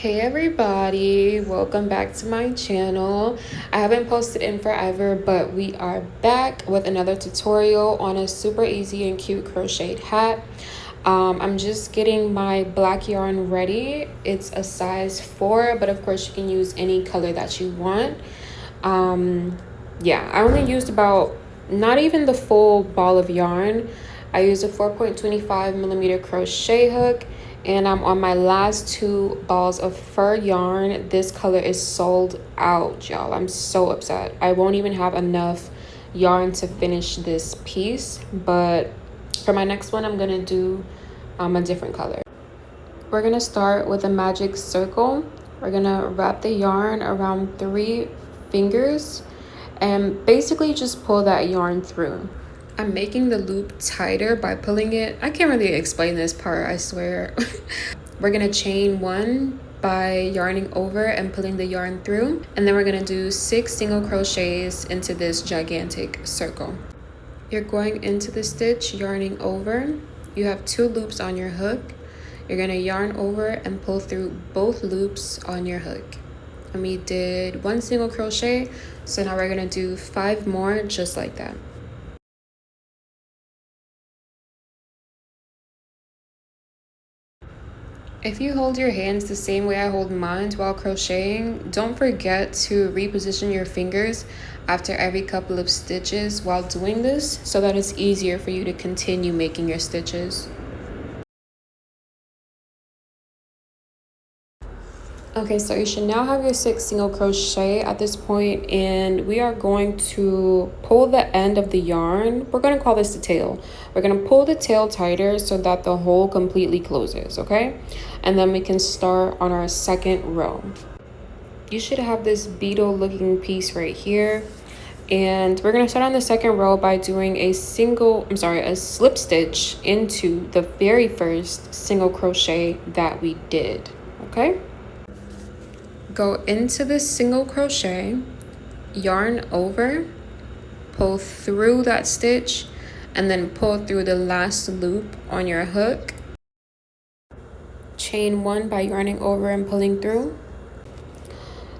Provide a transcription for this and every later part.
Hey everybody, welcome back to my channel. I haven't posted in forever, but we are back with another tutorial on a super easy and cute crocheted hat. I'm just getting my black yarn ready. It's a size 4, but of course you can use any color that you want. Yeah, I only used about not even the full ball of yarn. I used a 4.25 millimeter crochet hook, and I'm on my last 2 balls of fur yarn. This color is sold out, y'all. I'm so upset. I won't even have enough yarn to finish this piece, but for my next one I'm gonna do a different color. We're gonna start with a magic circle. We're gonna wrap the yarn around 3 fingers and basically just pull that yarn through. I'm making the loop tighter by pulling it. I can't really explain this part, I swear. We're gonna chain 1 by yarning over and pulling the yarn through, and then we're gonna do 6 single crochets into this gigantic circle. You're going into the stitch, yarning over. You have 2 loops on your hook. You're gonna yarn over and pull through both loops on your hook. And we did 1 single crochet, so now we're gonna do 5 more just like that. If you hold your hands the same way I hold mine while crocheting, don't forget to reposition your fingers after every couple of stitches while doing this so that it's easier for you to continue making your stitches. Okay, so you should now have your 6 single crochet at this point, and we are going to pull the end of the yarn. We're going to call this the tail. We're going to pull the tail tighter so that the hole completely closes, okay? And then we can start on our second row. You should have this beetle looking piece right here. And we're going to start on the second row by doing a slip stitch into the very first single crochet that we did, okay? Go into the single crochet, yarn over, pull through that stitch, and then pull through the last loop on your hook. Chain 1 by yarning over and pulling through.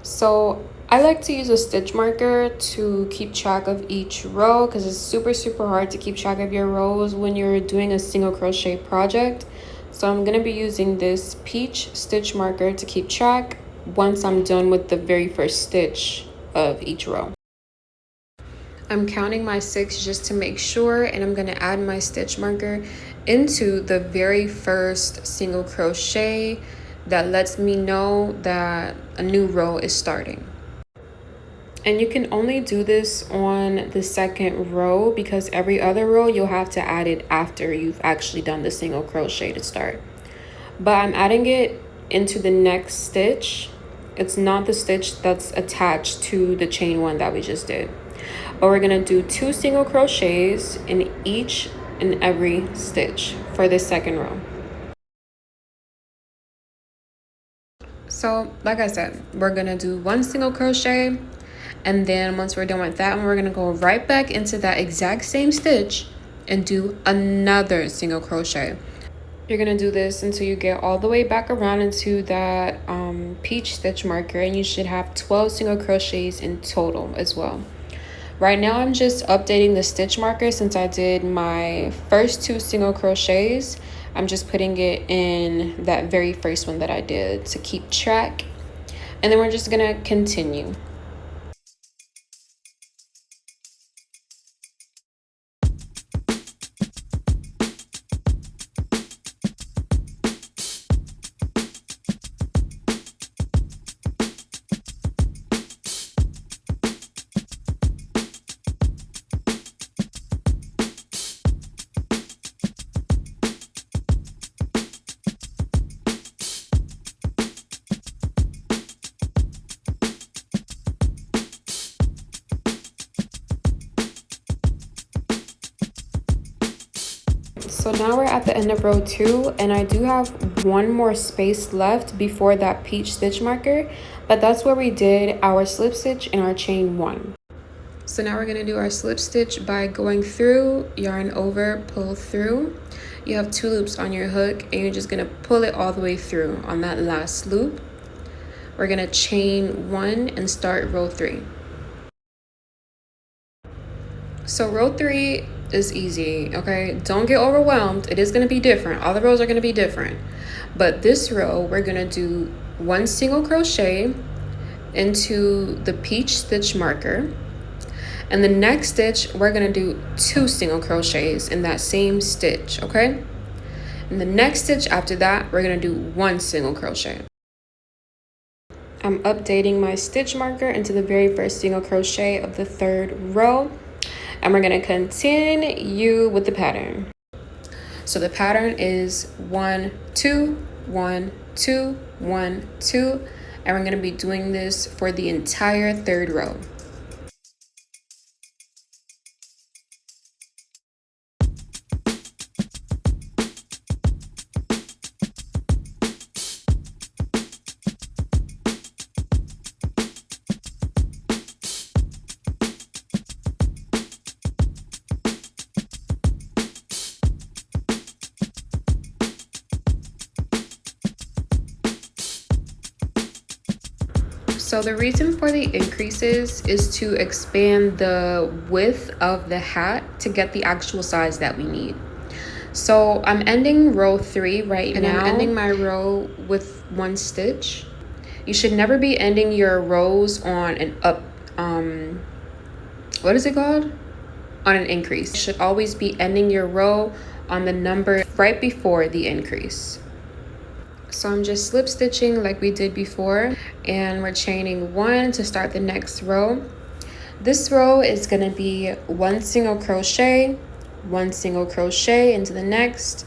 So I like to use a stitch marker to keep track of each row because it's super hard to keep track of your rows when you're doing a single crochet project. So I'm going to be using this peach stitch marker to keep track once I'm done with the very first stitch of each row. I'm counting my 6 just to make sure, and I'm going to add my stitch marker into the very first single crochet. That lets me know that a new row is starting. And you can only do this on the second row because every other row you'll have to add it after you've actually done the single crochet to start. But I'm adding it into the next stitch. It's not the stitch that's attached to the chain 1 that we just did. But we're gonna do 2 single crochets in each and every stitch for the second row. So like I said, we're gonna do 1 single crochet, and then once we're done with that one, we're gonna go right back into that exact same stitch and do another single crochet. You're gonna do this until you get all the way back around into that peach stitch marker, and you should have 12 single crochets in total as well. Right now I'm just updating the stitch marker since I did my first 2 single crochets. I'm just putting it in that very first one that I did to keep track, and then we're just gonna continue. So now we're at the end of row 2, and I do have 1 more space left before that peach stitch marker, but that's where we did our slip stitch in our chain 1. So now we're going to do our slip stitch by going through, yarn over, pull through. You have 2 loops on your hook, and you're just going to pull it all the way through on that last loop. we're gonna chain 1 and start row 3. So row 3 is easy, okay? Don't get overwhelmed. It is gonna be different. All the rows are gonna be different. But this row, we're gonna do 1 single crochet into the peach stitch marker. And the next stitch, we're gonna do 2 single crochets in that same stitch, okay? And the next stitch after that, we're gonna do 1 single crochet. I'm updating my stitch marker into the very first single crochet of the 3rd row. And we're gonna continue with the pattern. So the pattern is 1, 2, 1, 2, 1, 2, and we're gonna be doing this for the entire 3rd row. So the reason for the increases is to expand the width of the hat to get the actual size that we need. So I'm ending row 3 right now. I'm ending my row with 1 stitch. You should never be ending your rows on an what is it called? On an increase. You should always be ending your row on the number right before the increase. So I'm just slip stitching like we did before, and we're chaining 1 to start the next row. This row is gonna be 1 single crochet, 1 single crochet into the next,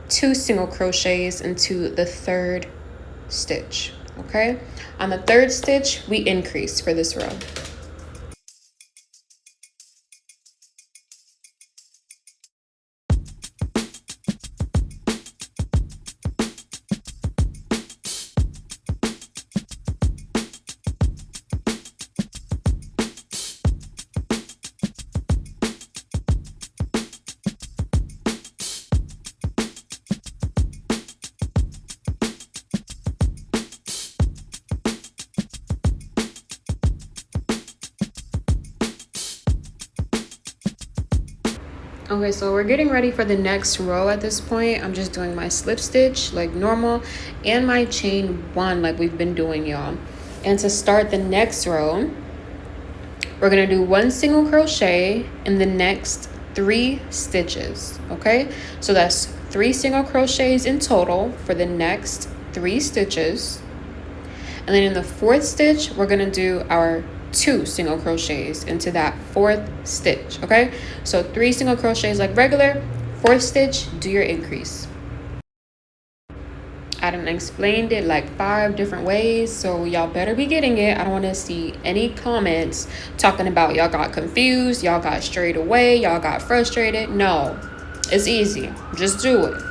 2 single crochets into the 3rd stitch, okay? On the 3rd stitch, we increase for this row. Okay, so we're getting ready for the next row at this point. I'm just doing my slip stitch like normal and my chain 1 like we've been doing, y'all. And to start the next row, we're gonna do 1 single crochet in the next 3 stitches, okay? So that's 3 single crochets in total for the next 3 stitches. And then in the 4th stitch, we're gonna do our 2 single crochets into that 4th stitch, okay? So 3 single crochets like regular, 4th stitch, do your increase. I done explained it like 5 different ways, so y'all better be getting it. I don't want to see any comments talking about y'all got confused, y'all got strayed away, y'all got frustrated. No, it's easy. Just do it.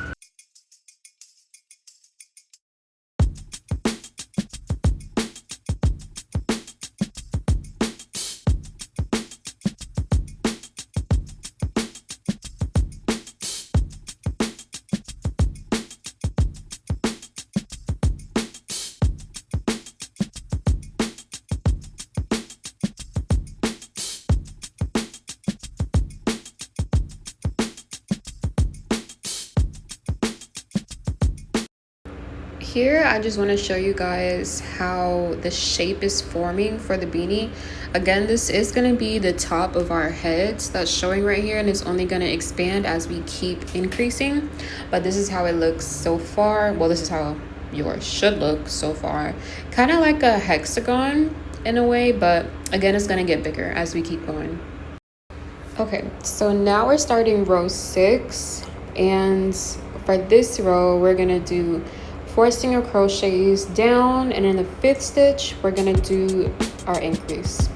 Here, I just want to show you guys how the shape is forming for the beanie. Again, this is going to be the top of our heads that's showing right here, and it's only going to expand as we keep increasing. But this is how it looks so far. Well, this is how yours should look so far. Kind of like a hexagon in a way, but again, it's going to get bigger as we keep going. Okay, so now we're starting row 6, and for this row, we're going to do 4 single crochets down, and in the 5th stitch we're gonna do our increase.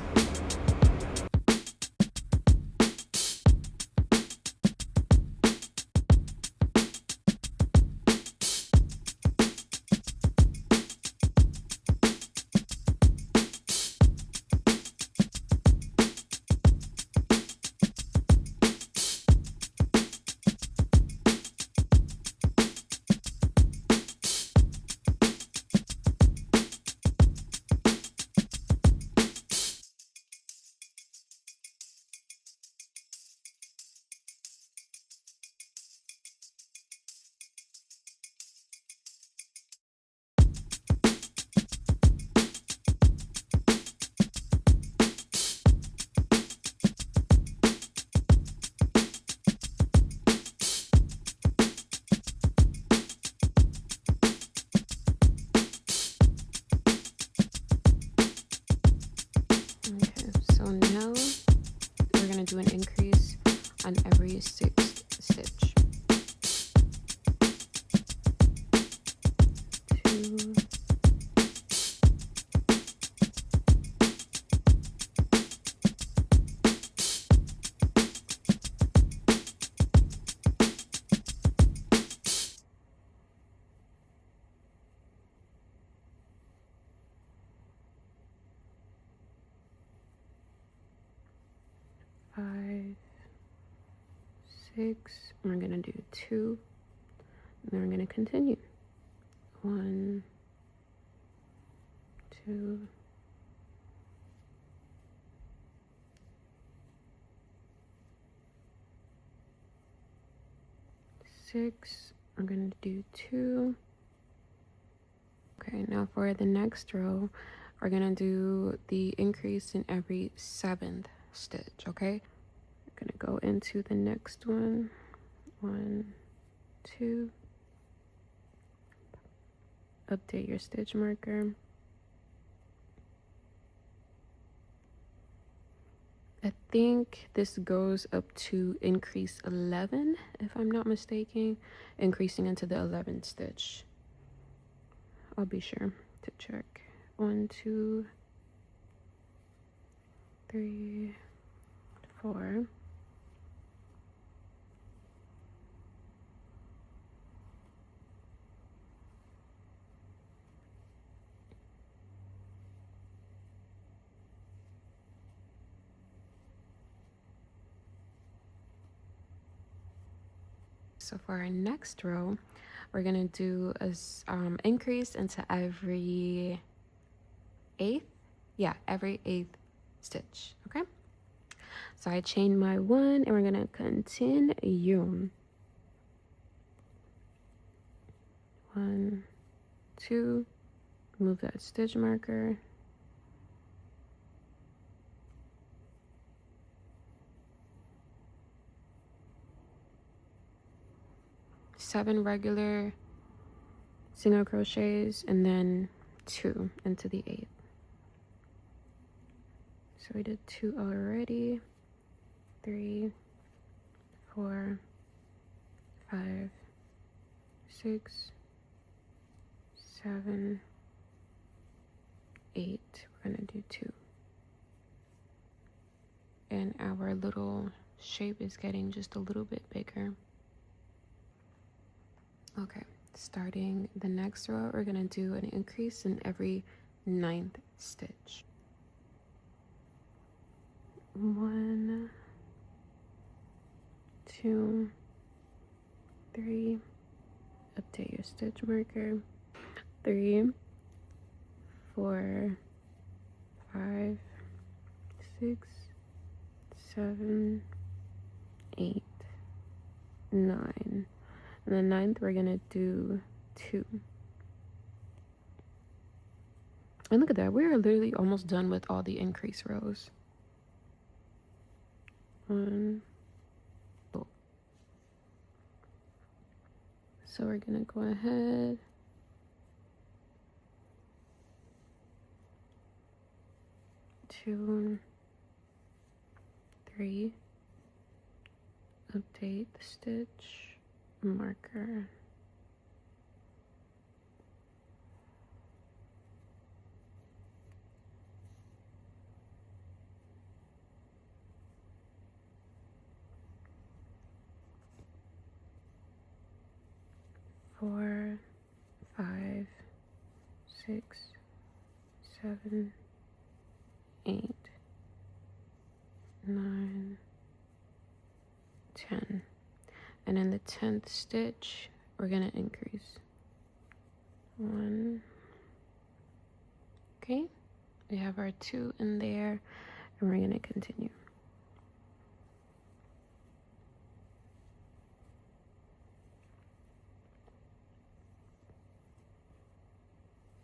6, we're gonna do 2, and then we're gonna continue. 1, 2, 6, I'm gonna do 2. Okay, now for the next row, we're gonna do the increase in every 7th stitch. Okay, we're gonna go into the next one. 1, 2, update your stitch marker. I think this goes up to increase 11, if I'm not mistaken, increasing into the 11th stitch. I'll be sure to check. 1, 2, 3, 4. So for our next row, we're gonna do a increase into every 8th. Yeah, every 8th stitch. Okay. So I chain my 1, and we're gonna continue. 1, 2, move that stitch marker. 7 regular single crochets, and then 2 into the 8th. So we did 2 already. 3, 4, 5, 6, 7, 8. We're gonna do 2. And our little shape is getting just a little bit bigger. Okay, starting the next row, we're gonna do an increase in every 9th stitch. 1, 2, 3, update your stitch marker. 3, 4, 5, 6, 7, 8, 9. And the 9th, we're gonna do 2. And look at that, we're literally almost done with all the increase rows. 1. So we're gonna go ahead. Two, 3, update the stitch marker. 4, 5, 6, 7, 8, 9, 10. And in the 10th stitch, we're gonna increase 1. Okay, we have our 2 in there, and we're gonna continue.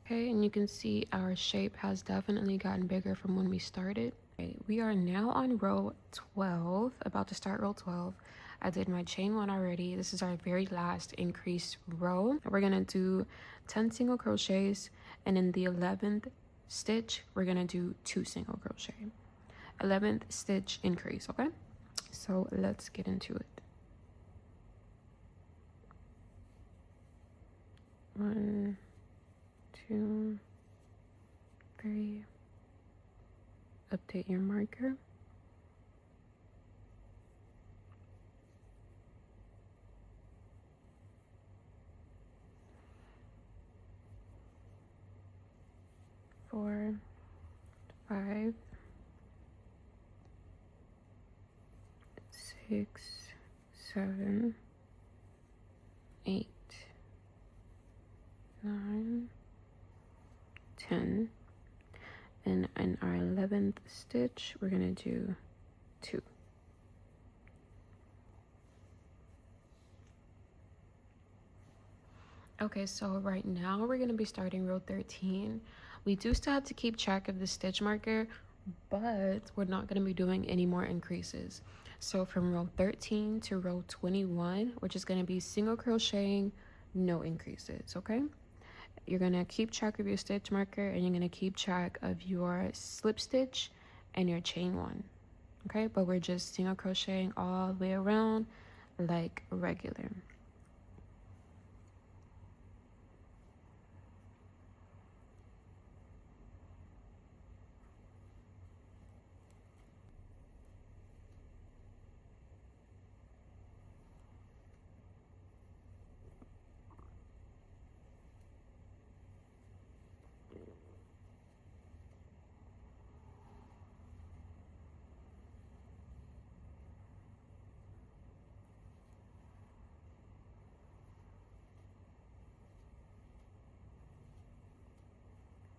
Okay, and you can see our shape has definitely gotten bigger from when we started. Okay, we are now on row 12, about to start row 12. I did my chain 1 already. This is our very last increase row. We're gonna do 10 single crochets, and in the 11th stitch, we're gonna do 2 single crochet. 11th stitch increase, okay? So let's get into it. 1, 2, 3, update your marker. 4, 5, 6, 7, 8, 9, 10, and in our 11th stitch we're gonna do 2. Okay, so right now we're going to be starting row 13. We do still have to keep track of the stitch marker, but we're not going to be doing any more increases. So from row 13 to row 21, we're just going to be single crocheting, no increases, okay? You're going to keep track of your stitch marker, and you're going to keep track of your slip stitch and your chain 1, okay? But we're just single crocheting all the way around like regular.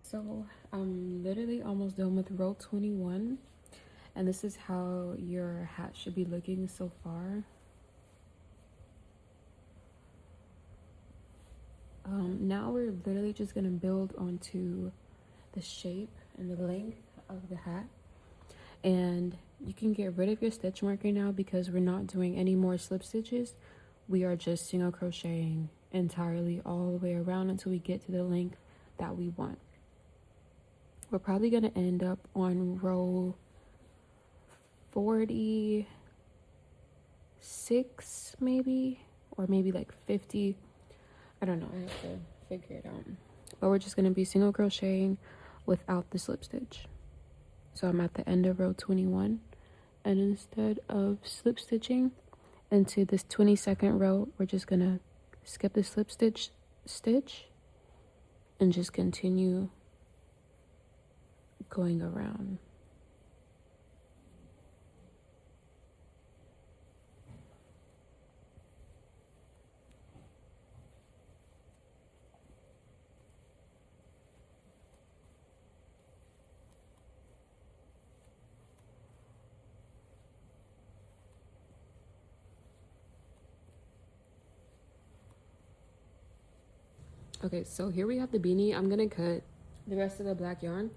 So I'm literally almost done with row 21, and this is how your hat should be looking so far. Now we're literally just gonna build onto the shape and the length of the hat, and you can get rid of your stitch marker now because we're not doing any more slip stitches. We are just single crocheting entirely all the way around until we get to the length that we want. We're probably going to end up on row 46 maybe, or maybe like 50. I don't know, I have to figure it out. But we're just going to be single crocheting without the slip stitch. So I'm at the end of row 21, and instead of slip stitching into this 22nd row, we're just going to skip the slip stitch and just continue going around. Okay, so here we have the beanie. I'm gonna cut the rest of the black yarn,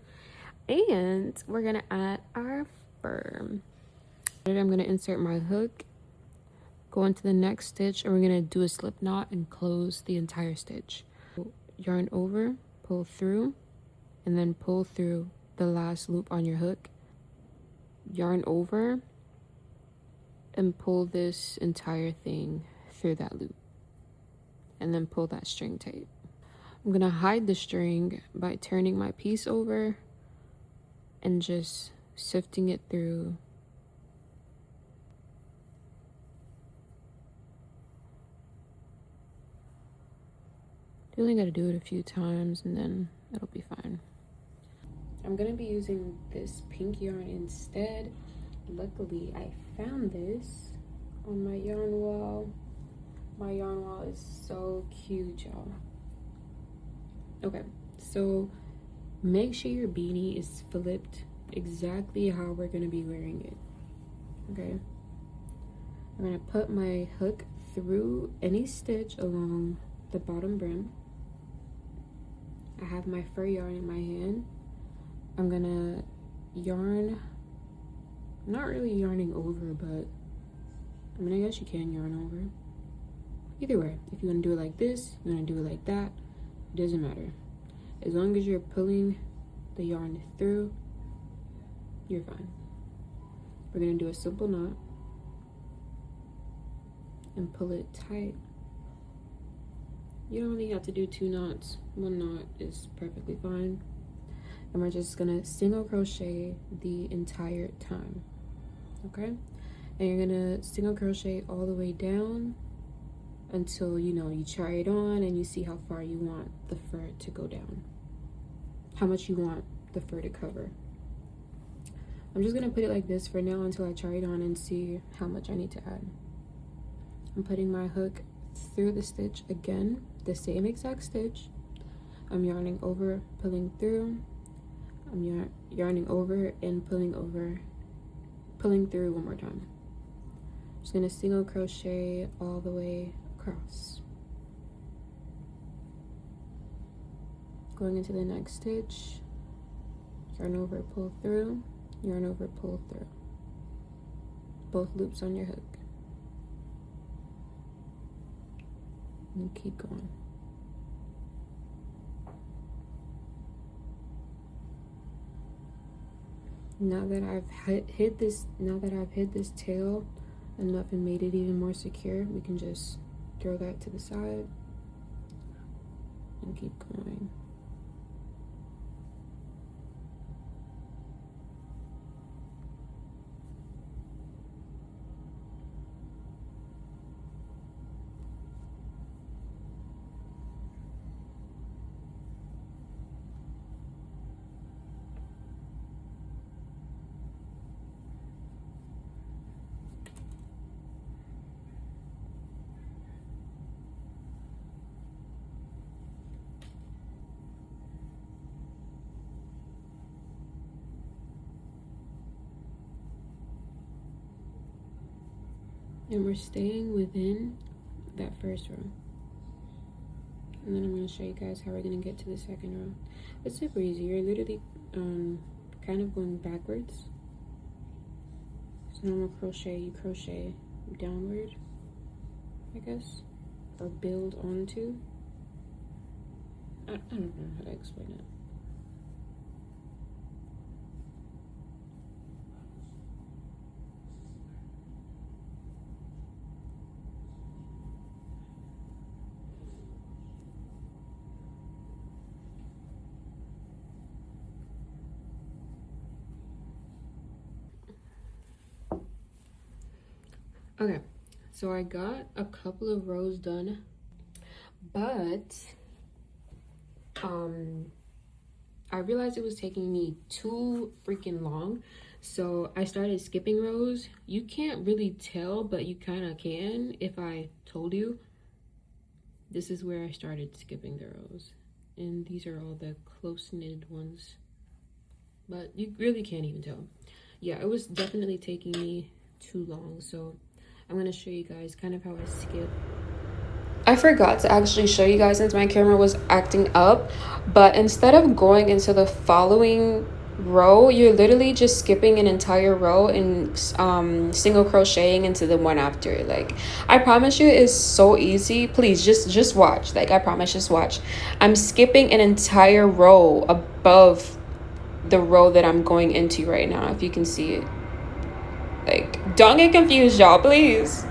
and we're gonna add our fur. I'm gonna insert my hook, go into the next stitch, and we're gonna do a slip knot and close the entire stitch. Yarn over, pull through, and then pull through the last loop on your hook. Yarn over and pull this entire thing through that loop, and then pull that string tight. I'm gonna hide the string by turning my piece over and just sifting it through. You only gotta do it a few times and then it'll be fine. I'm gonna be using this pink yarn instead. Luckily, I found this on my yarn wall. My yarn wall is so cute, y'all. Okay, so make sure your beanie is flipped exactly how we're gonna be wearing it. Okay, I'm gonna put my hook through any stitch along the bottom brim. I have my fur yarn in my hand. I'm gonna yarn, not really yarning over, but I mean, I guess you can yarn over. Either way, if you want to do it like this, you want to do it like that, it doesn't matter. As long as you're pulling the yarn through, you're fine. We're going to do a simple knot and pull it tight. You don't really have to do 2 knots. 1 knot is perfectly fine. And we're just going to single crochet the entire time. Okay? And you're going to single crochet all the way down until you try it on and you see how far you want the fur to go down, how much you want the fur to cover. I'm just gonna put it like this for now until I try it on and see how much I need to add. I'm putting my hook through the stitch again, the same exact stitch. I'm yarning over, pulling through. I'm yarning over and pulling over, pulling through one more time. Just gonna single crochet all the way across. Going into the next stitch, yarn over, pull through, yarn over, pull through. Both loops on your hook. And keep going. Now that I've hid this tail enough and made it even more secure, we can just throw that to the side and keep going. And we're staying within that first row. And then I'm going to show you guys how we're going to get to the second row. It's super easy. You're literally kind of going backwards. So normal crochet, you crochet downward, I guess, or build onto. I don't know how to explain it. Okay, so I got a couple of rows done, but I realized it was taking me too freaking long, so I started skipping rows. You can't really tell, but you kind of can if I told you. This is where I started skipping the rows, and these are all the close-knitted ones, but you really can't even tell. Yeah, it was definitely taking me too long, so I'm going to show you guys kind of how I skip. I forgot to actually show you guys since my camera was acting up, but instead of going into the following row, you're literally just skipping an entire row and single crocheting into the one after. Like, I promise you, it's so easy. Please just watch. Like, I promise, just watch. I'm skipping an entire row above the row that I'm going into right now, if you can see it. Like, don't get confused, y'all, please.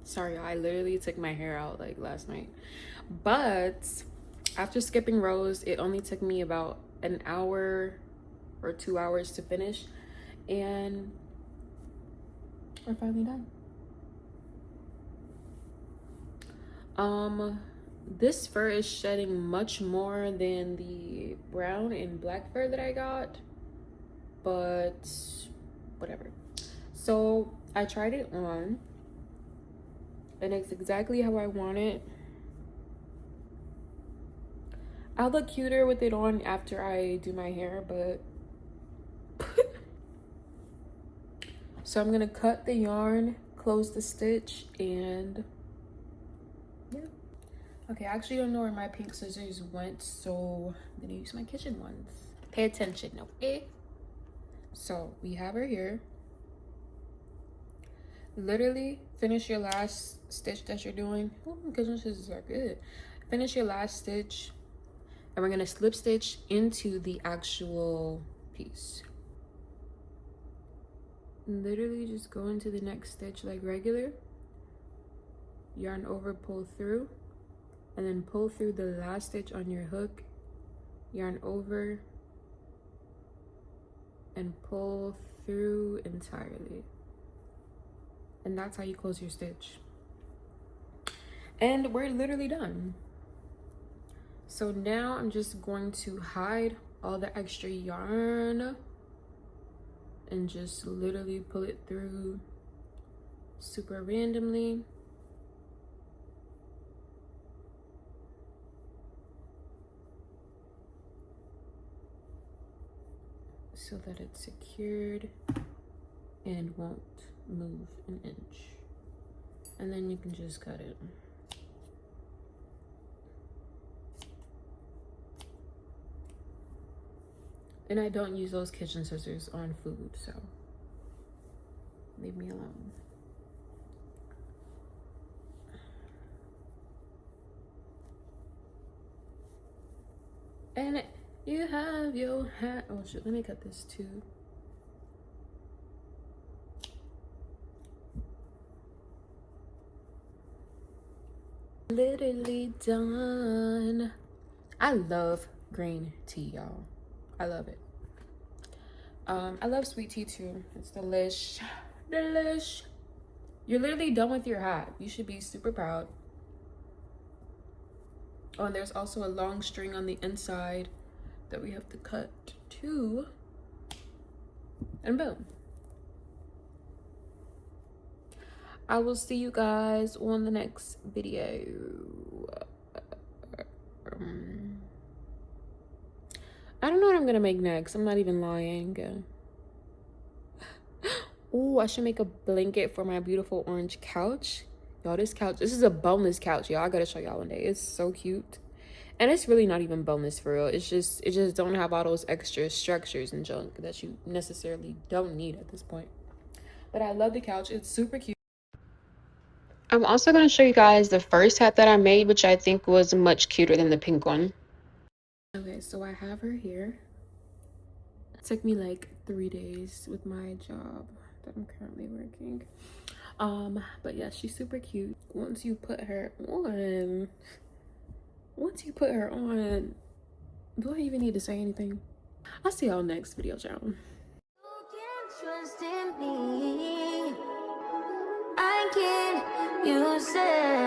Sorry, I literally took my hair out like last night. But after skipping rows, it only took me about an hour or 2 hours to finish. And we're finally done. This fur is shedding much more than the brown and black fur that I got, but whatever. So I tried it on, and it's exactly how I want it. I'll look cuter with it on after I do my hair, but so I'm gonna cut the yarn, close the stitch, and yeah. Okay, I actually don't know where my pink scissors went, so I'm gonna use my kitchen ones. Pay attention, okay? So we have her here. Literally finish your last stitch that you're doing. Oh, my kitchen scissors are good. finish your last stitch, and we're gonna slip stitch into the actual piece. Literally just go into the next stitch like regular, yarn over, pull through, and then pull through the last stitch on your hook, yarn over, and pull through entirely. And that's how you close your stitch. And we're literally done. So now I'm just going to hide all the extra yarn and just literally pull it through super randomly. So that it's secured and won't move an inch. And then you can just cut it. And I don't use those kitchen scissors on food, so leave me alone. And you have your hat. Oh shit, let me cut this too. Literally done. I love green tea, y'all. I love it. I love sweet tea too. It's delish. Delish. You're literally done with your hat. You should be super proud. Oh, and there's also a long string on the inside that we have to cut too. And boom. I will see you guys on the next video. I don't know what I'm gonna make next. I'm not even lying. Oh, I should make a blanket for my beautiful orange couch. Y'all, this couch, this is a boneless couch, y'all. I gotta show y'all one day. It's so cute. And it's really not even boneless for real. It just don't have all those extra structures and junk that you necessarily don't need at this point. But I love the couch. It's super cute. I'm also going to show you guys the first hat that I made, which I think was much cuter than the pink one. Okay, so I have her here. It took me like 3 days with my job that I'm currently working. But yeah, she's super cute. Once you put her on, do I even need to say anything? I'll see y'all next video, y'all. I can't, you said